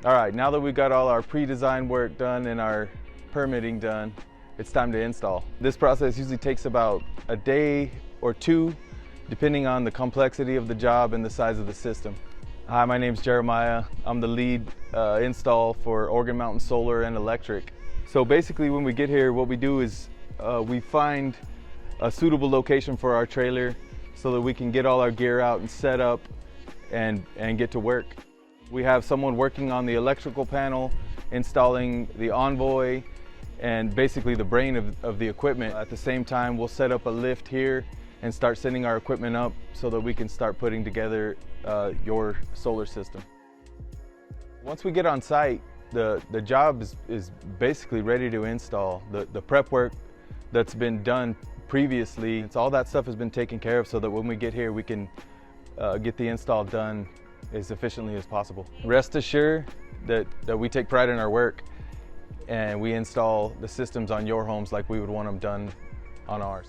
All right, now that we got all our pre-design work done and our permitting done, it's time to install. This process usually takes about a day or two, depending on the complexity of the job and the size of the system. Hi, my name's Jeremiah. I'm the lead install for Organ Mountain Solar and Electric. So basically when we get here, what we do is we find a suitable location for our trailer so that we can get all our gear out and set up and get to work. We have someone working on the electrical panel, installing the Envoy, and basically the brain of the equipment. At the same time, we'll set up a lift here and start setting our equipment up so that we can start putting together your solar system. Once we get on site, the job is basically ready to install. The prep work that's been done previously, all that stuff has been taken care of so that when we get here, we can get the install done as efficiently as possible. Rest assured that we take pride in our work and we install the systems on your homes like we would want them done on ours.